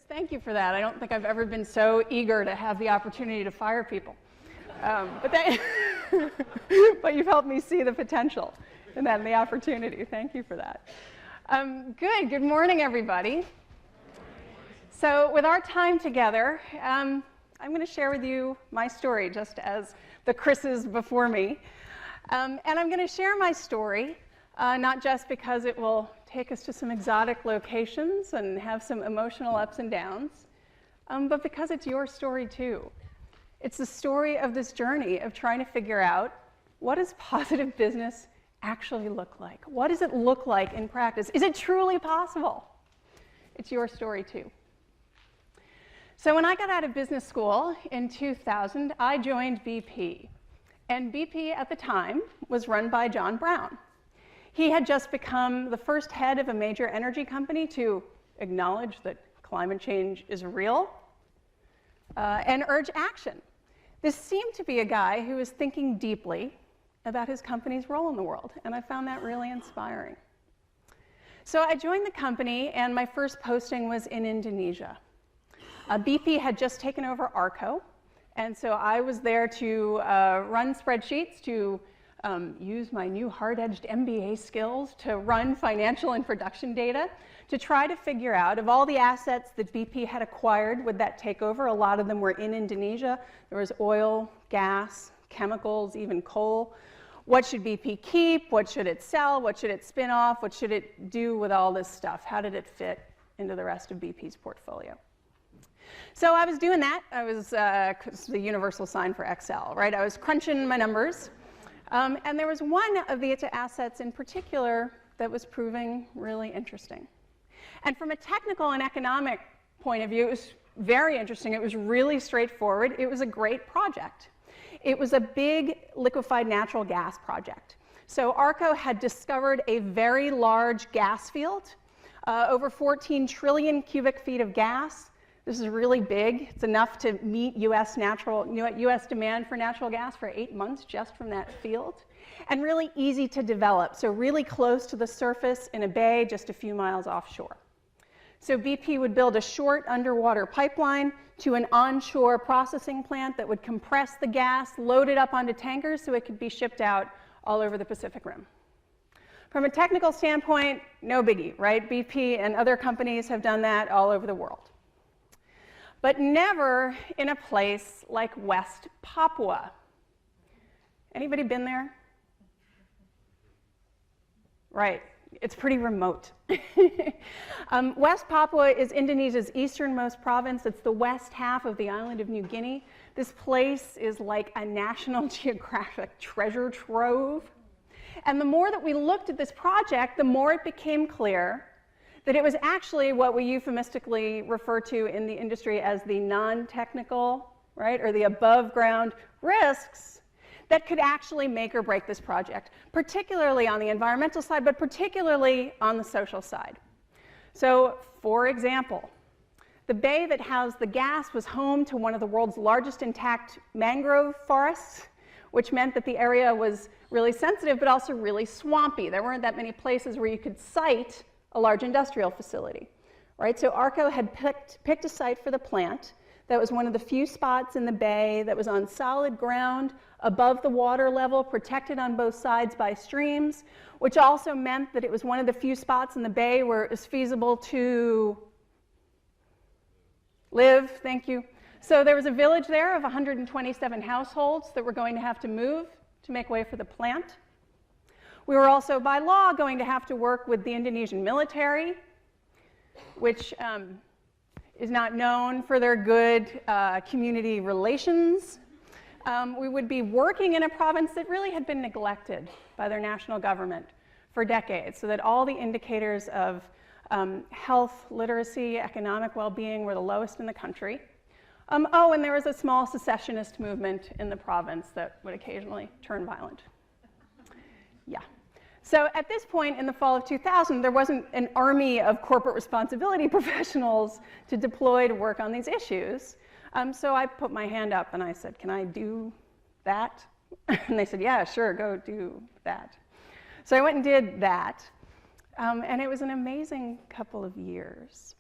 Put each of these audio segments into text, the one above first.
Thank you for that. I don't think I've ever been so eager to have the opportunity to fire people. But you've helped me see the potential and then the opportunity. Thank you for that. Good morning, everybody. So with our time together, I'm going to share with you my story, just as the Chris's before me. And I'm going to share my story, not just because it will take us to some exotic locations and have some emotional ups and downs, but because it's your story too. It's the story of this journey of trying to figure out, what does positive business actually look like? What does it look like in practice? Is it truly possible? It's your story too. So when I got out of business school in 2000, I joined BP. And BP at the time was run by John Brown. He had just become the first head of a major energy company to acknowledge that climate change is real and urge action. This seemed to be a guy who was thinking deeply about his company's role in the world, and I found that really inspiring. So I joined the company, and my first posting was in Indonesia. BP had just taken over ARCO, and so I was there to run spreadsheets, to use my new hard-edged MBA skills to run financial and production data, to try to figure out, of all the assets that BP had acquired with that takeover, a lot of them were in Indonesia. There was oil, gas, chemicals, even coal. What should BP keep? What should it sell? What should it spin off? What should it do with all this stuff? How did it fit into the rest of BP's portfolio? So I was doing that. I was the universal sign for Excel, right? I was crunching my numbers. And there was one of the assets in particular that was proving really interesting. And from a technical and economic point of view, it was very interesting. It was really straightforward. It was a great project. It was a big liquefied natural gas project. So ARCO had discovered a very large gas field, over 14 trillion cubic feet of gas. This is really big. It's enough to meet US demand for natural gas for 8 months just from that field. And really easy to develop, so really close to the surface in a bay just a few miles offshore. So BP would build a short underwater pipeline to an onshore processing plant that would compress the gas, load it up onto tankers so it could be shipped out all over the Pacific Rim. From a technical standpoint, no biggie, right? BP and other companies have done that all over the world. But never in a place like West Papua. Anybody been there? Right, it's pretty remote. West Papua is Indonesia's easternmost province. It's the west half of the island of New Guinea. This place is like a National Geographic treasure trove. And the more that we looked at this project, the more it became clear that it was actually what we euphemistically refer to in the industry as the non-technical, right, or the above-ground risks that could actually make or break this project, particularly on the environmental side, but particularly on the social side. So, for example, the bay that housed the gas was home to one of the world's largest intact mangrove forests, which meant that the area was really sensitive, but also really swampy. There weren't that many places where you could site a large industrial facility, right? So ARCO had picked a site for the plant that was one of the few spots in the bay that was on solid ground, above the water level, protected on both sides by streams, which also meant that it was one of the few spots in the bay where it was feasible to live. Thank you. So there was a village there of 127 households that were going to have to move to make way for the plant. We were also, by law, going to have to work with the Indonesian military, which is not known for their good community relations. We would be working in a province that really had been neglected by their national government for decades, so that all the indicators of health, literacy, economic well-being were the lowest in the country. Oh, and there was a small secessionist movement in the province that would occasionally turn violent. Yeah. So at this point in the fall of 2000, there wasn't an army of corporate responsibility professionals to deploy to work on these issues. So I put my hand up and I said, can I do that? And they said, yeah, sure, go do that. So I went and did that. And it was an amazing couple of years.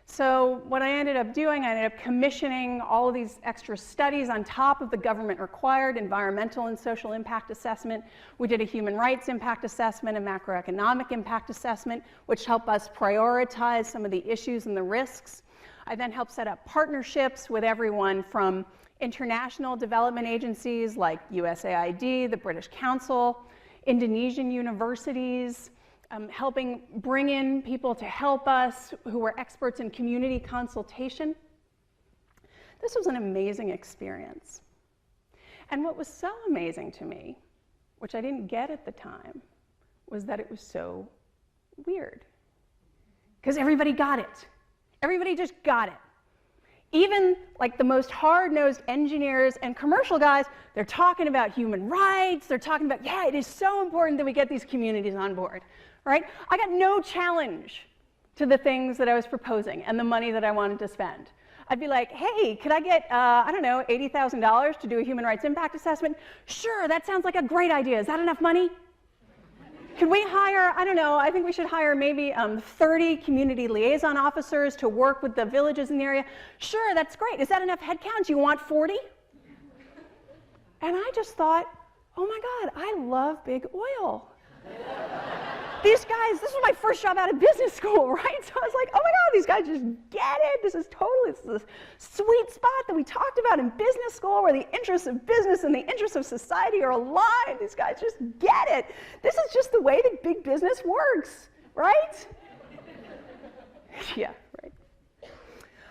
So what I ended up doing, I ended up commissioning all of these extra studies on top of the government-required environmental and social impact assessment. We did a human rights impact assessment, a macroeconomic impact assessment, which helped us prioritize some of the issues and the risks. I then helped set up partnerships with everyone from international development agencies like USAID, the British Council, Indonesian universities, helping bring in people to help us who were experts in community consultation. This was an amazing experience. And what was so amazing to me, which I didn't get at the time, was that it was so weird. Because everybody got it. Everybody just got it. Even like the most hard-nosed engineers and commercial guys, they're talking about human rights, they're talking about, yeah, it is so important that we get these communities on board, right? I got no challenge to the things that I was proposing and the money that I wanted to spend. I'd be like, hey, could I get, I don't know, $80,000 to do a human rights impact assessment? Sure, that sounds like a great idea. Is that enough money? Could we hire, I don't know, I think we should hire maybe 30 community liaison officers to work with the villages in the area. Sure, that's great. Is that enough headcount? Do you want 40? And I just thought, oh my God, I love big oil. These guys, this was my first job out of business school, right? So I was like, oh my God, these guys just get it. This is the sweet spot that we talked about in business school where the interests of business and the interests of society are aligned. These guys just get it. This is just the way that big business works, right? Yeah, right.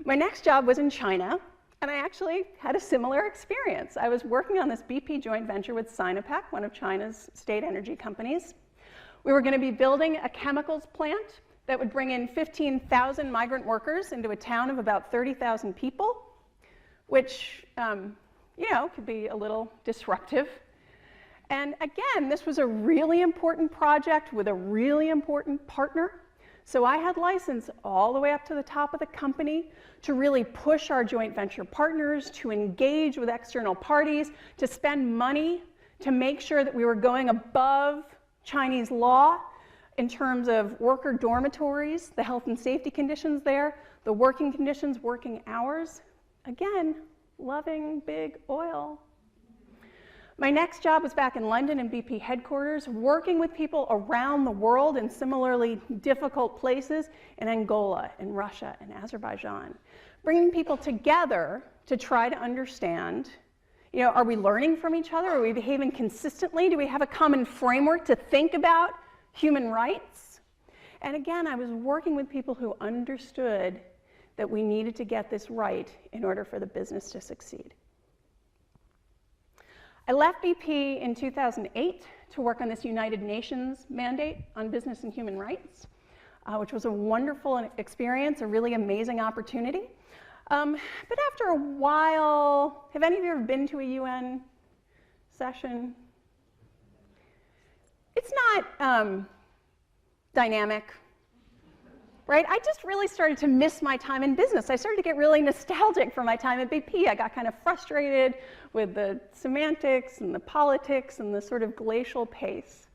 My next job was in China, and I actually had a similar experience. I was working on this BP joint venture with Sinopec, one of China's state energy companies. We were going to be building a chemicals plant that would bring in 15,000 migrant workers into a town of about 30,000 people, which, you know, could be a little disruptive. And again, this was a really important project with a really important partner. So I had license all the way up to the top of the company to really push our joint venture partners, to engage with external parties, to spend money to make sure that we were going above Chinese law in terms of worker dormitories, the health and safety conditions there, the working conditions, working hours. Again, loving big oil. My next job was back in London in BP headquarters, working with people around the world in similarly difficult places in Angola, in Russia, and Azerbaijan, bringing people together to try to understand, you know, are we learning from each other? Are we behaving consistently? Do we have a common framework to think about human rights? And again, I was working with people who understood that we needed to get this right in order for the business to succeed. I left BP in 2008 to work on this United Nations mandate on business and human rights, which was a wonderful experience, a really amazing opportunity. But after a while, have any of you ever been to a UN session? It's not dynamic, right? I just really started to miss my time in business. I started to get really nostalgic for my time at BP. I got kind of frustrated with the semantics and the politics and the sort of glacial pace.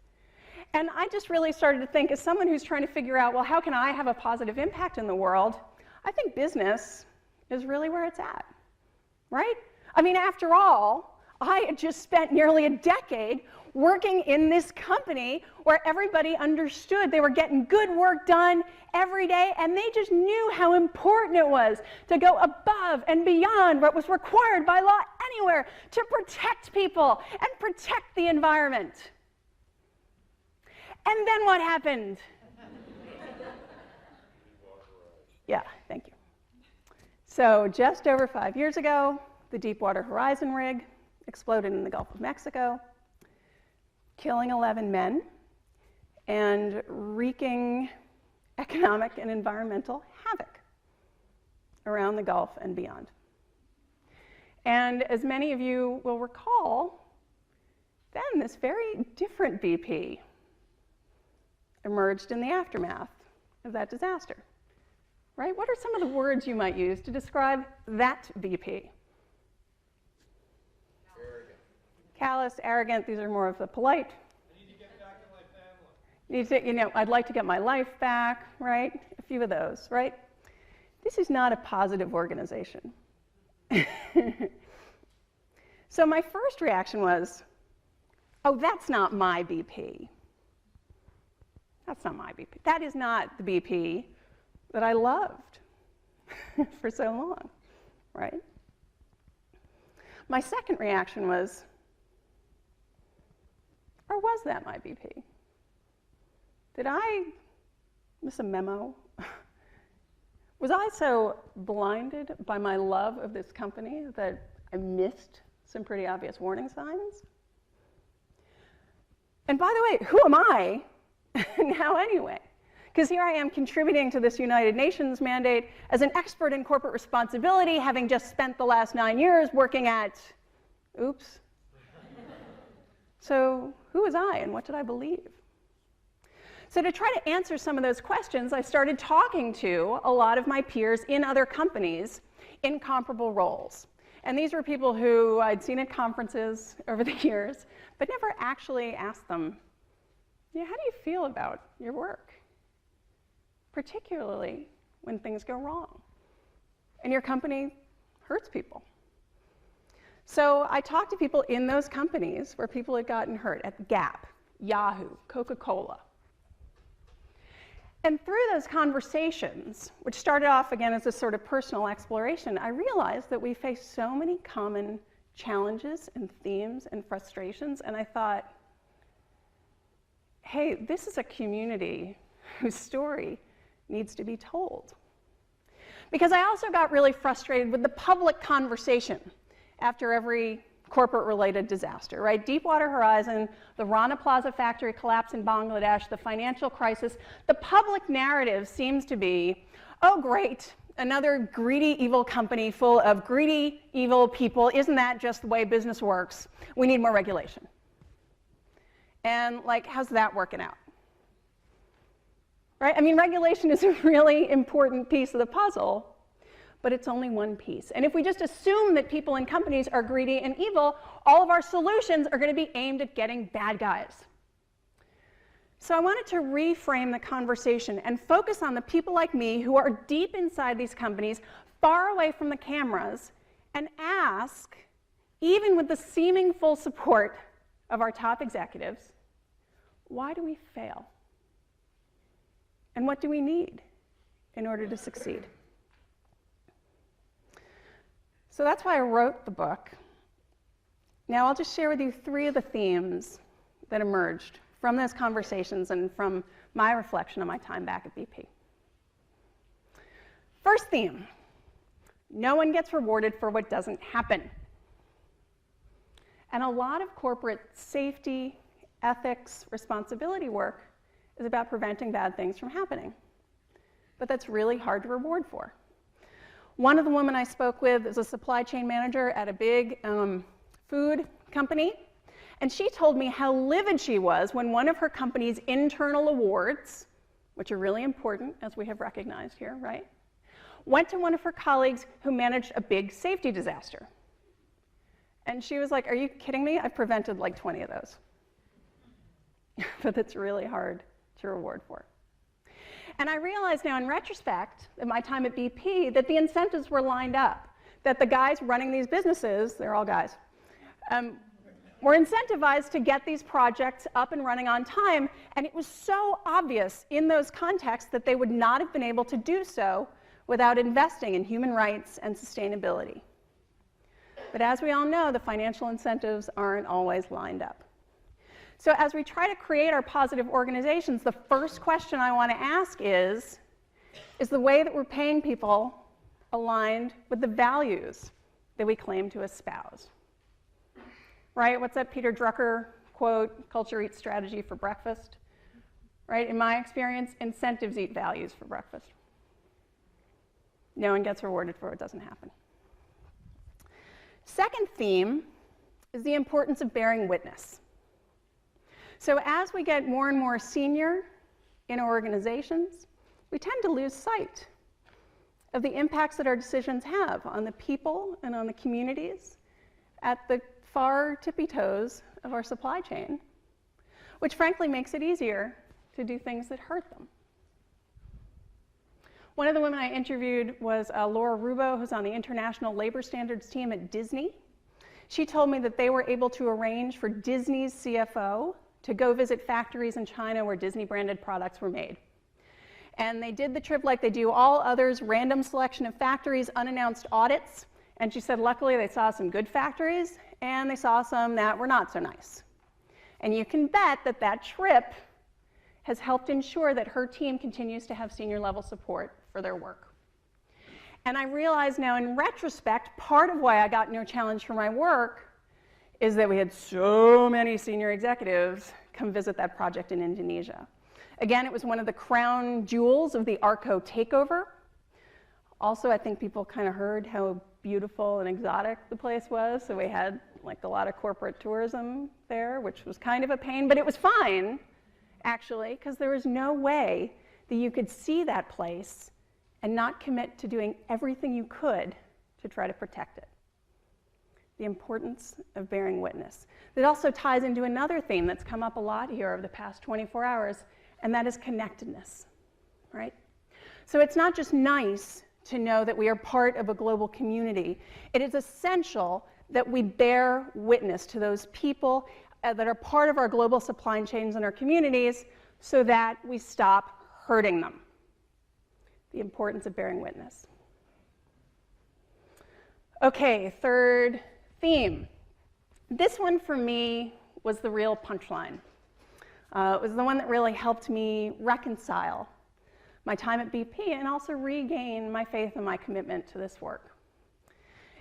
And I just really started to think, as someone who's trying to figure out, well, how can I have a positive impact in the world? I think business is really where it's at, right? I mean, after all, I had just spent nearly a decade working in this company where everybody understood they were getting good work done every day, and they just knew how important it was to go above and beyond what was required by law anywhere to protect people and protect the environment. And then what happened? Yeah, thank you. So just over 5 years ago, the Deepwater Horizon rig exploded in the Gulf of Mexico, killing 11 men and wreaking economic and environmental havoc around the Gulf and beyond. And as many of you will recall, then this very different BP emerged in the aftermath of that disaster. Right? What are some of the words you might use to describe that BP? Arrogant. Callous, arrogant, these are more of the polite. I need to get back in my family. Need to, you know, I'd like to get my life back, right? A few of those, right? this is not a positive organization. So my first reaction was, oh, that's not my BP. That's not my BP. That is not the BP that I loved for so long, right? My second reaction was, or was that my BP? Did I miss a memo? Was I so blinded by my love of this company that I missed some pretty obvious warning signs? And by the way, who am I now anyway? Because here I am contributing to this United Nations mandate as an expert in corporate responsibility, having just spent the last 9 years working at, oops. So who was I and what did I believe? So to try to answer some of those questions, I started talking to a lot of my peers in other companies in comparable roles. And these were people who I'd seen at conferences over the years, but never actually asked them, yeah, how do you feel about your work? Particularly when things go wrong and your company hurts people. So I talked to people in those companies where people had gotten hurt, at Gap, Yahoo, Coca-Cola. And through those conversations, which started off again as a sort of personal exploration, I realized that we face so many common challenges and themes and frustrations, and I thought, hey, this is a community whose story needs to be told. Because I also got really frustrated with the public conversation after every corporate-related disaster, right? Deepwater Horizon, the Rana Plaza factory collapse in Bangladesh, the financial crisis. The public narrative seems to be, oh, great, another greedy, evil company full of greedy, evil people. Isn't that just the way business works? We need more regulation. And, like, how's that working out? Right? I mean, regulation is a really important piece of the puzzle, but it's only one piece. And if we just assume that people in companies are greedy and evil, all of our solutions are going to be aimed at getting bad guys. So I wanted to reframe the conversation and focus on the people like me who are deep inside these companies, far away from the cameras, and ask, even with the seeming full support of our top executives, why do we fail? And what do we need in order to succeed? So that's why I wrote the book. Now I'll just share with you 3 of the themes that emerged from those conversations and from my reflection on my time back at BP. First theme, no one gets rewarded for what doesn't happen. And a lot of corporate safety, ethics, responsibility work is about preventing bad things from happening. But that's really hard to reward for. One of the women I spoke with is a supply chain manager at a big food company, and she told me how livid she was when one of her company's internal awards, which are really important, as we have recognized here, right, went to one of her colleagues who managed a big safety disaster. And she was like, are you kidding me? I've prevented like 20 of those. But it's really hard to reward for. And I realize now in retrospect, in my time at BP, that the incentives were lined up, that the guys running these businesses, they're all guys, were incentivized to get these projects up and running on time, and it was so obvious in those contexts that they would not have been able to do so without investing in human rights and sustainability. But as we all know, the financial incentives aren't always lined up. So as we try to create our positive organizations, the first question I want to ask is the way that we're paying people aligned with the values that we claim to espouse? Right? What's that Peter Drucker quote, culture eats strategy for breakfast? Right? In my experience, incentives eat values for breakfast. No one gets rewarded for what doesn't happen. Second theme is the importance of bearing witness. So as we get more and more senior in our organizations, we tend to lose sight of the impacts that our decisions have on the people and on the communities at the far tippy toes of our supply chain, which frankly makes it easier to do things that hurt them. One of the women I interviewed was Laura Rubo, who's on the International Labor Standards team at Disney. She told me that they were able to arrange for Disney's CFO to go visit factories in China where Disney-branded products were made. And they did the trip like they do all others, random selection of factories, unannounced audits. And she said, luckily, they saw some good factories, and they saw some that were not so nice. And you can bet that that trip has helped ensure that her team continues to have senior-level support for their work. And I realize now, in retrospect, part of why I got no challenge for my work is that we had so many senior executives come visit that project in Indonesia. Again, it was one of the crown jewels of the ARCO takeover. Also, I think people kind of heard how beautiful and exotic the place was, so we had like a lot of corporate tourism there, which was kind of a pain, but it was fine, actually, because there was no way that you could see that place and not commit to doing everything you could to try to protect it. The importance of bearing witness. That also ties into another theme that's come up a lot here over the past 24 hours, and that is connectedness, right? So it's not just nice to know that we are part of a global community. It is essential that we bear witness to those people that are part of our global supply chains and our communities so that we stop hurting them. The importance of bearing witness. Okay, third theme. This one for me was the real punchline. It was the one that really helped me reconcile my time at BP and also regain my faith and my commitment to this work.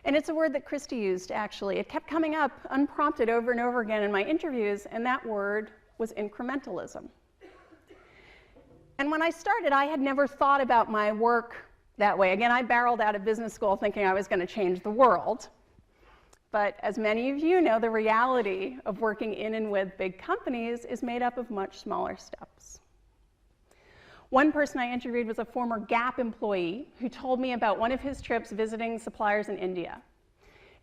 And it's a word that Christy used, actually. It kept coming up unprompted over and over again in my interviews, and that word was incrementalism. And when I started, I had never thought about my work that way. Again, I barreled out of business school thinking I was going to change the world. But as many of you know, the reality of working in and with big companies is made up of much smaller steps. One person I interviewed was a former Gap employee who told me about one of his trips visiting suppliers in India.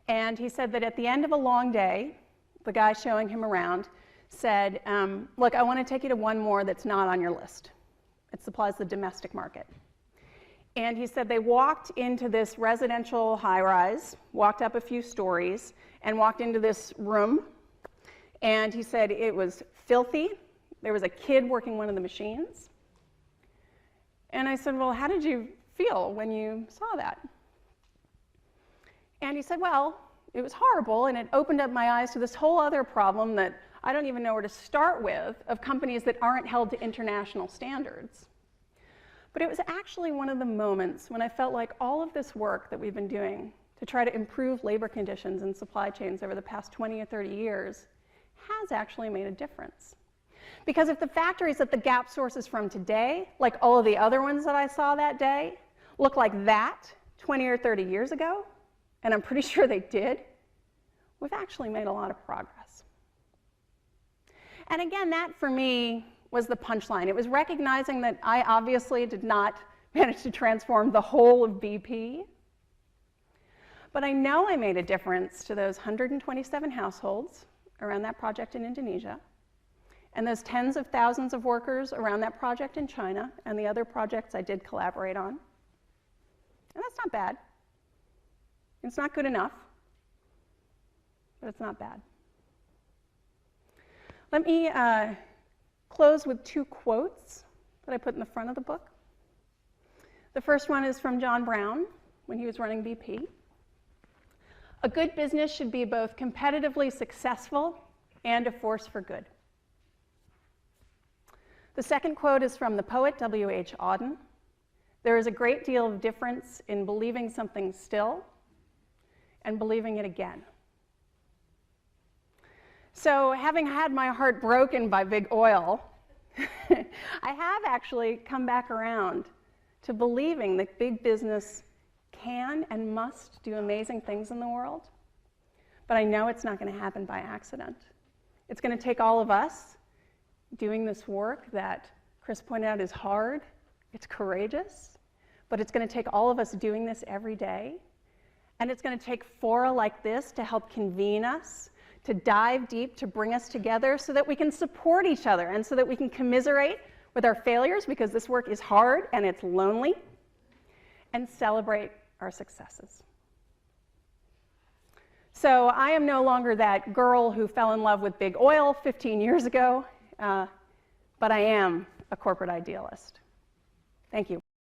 And he said that at the end of a long day, the guy showing him around said, look, I want to take you to one more that's not on your list. It supplies the domestic market. And he said they walked into this residential high-rise, walked up a few stories, and walked into this room. And he said it was filthy. There was a kid working one of the machines. And I said, well, how did you feel when you saw that? And he said, well, it was horrible, and it opened up my eyes to this whole other problem that I don't even know where to start with, of companies that aren't held to international standards. But it was actually one of the moments when I felt like all of this work that we've been doing to try to improve labor conditions in supply chains over the past 20 or 30 years has actually made a difference. Because if the factories that the Gap sources from today, like all of the other ones that I saw that day, look like that 20 or 30 years ago, and I'm pretty sure they did, we've actually made a lot of progress. And again, that for me was the punchline. It was recognizing that I obviously did not manage to transform the whole of BP, but I know I made a difference to those 127 households around that project in Indonesia, and those tens of thousands of workers around that project in China and the other projects I did collaborate on. And that's not bad. It's not good enough, but it's not bad. Let me close with two quotes that I put in the front of the book. The first one is from John Brown when he was running BP. A good business should be both competitively successful and a force for good. The second quote is from the poet W.H. Auden. There is a great deal of difference in believing something still and believing it again. So having had my heart broken by big oil, I have actually come back around to believing that big business can and must do amazing things in the world. But I know it's not going to happen by accident. It's going to take all of us doing this work that Chris pointed out is hard, it's courageous, but it's going to take all of us doing this every day. And it's going to take fora like this to help convene us, to dive deep, to bring us together so that we can support each other and so that we can commiserate with our failures, because this work is hard and it's lonely. and celebrate our successes. So I am no longer that girl who fell in love with big oil 15 years ago, but I am a corporate idealist. Thank you.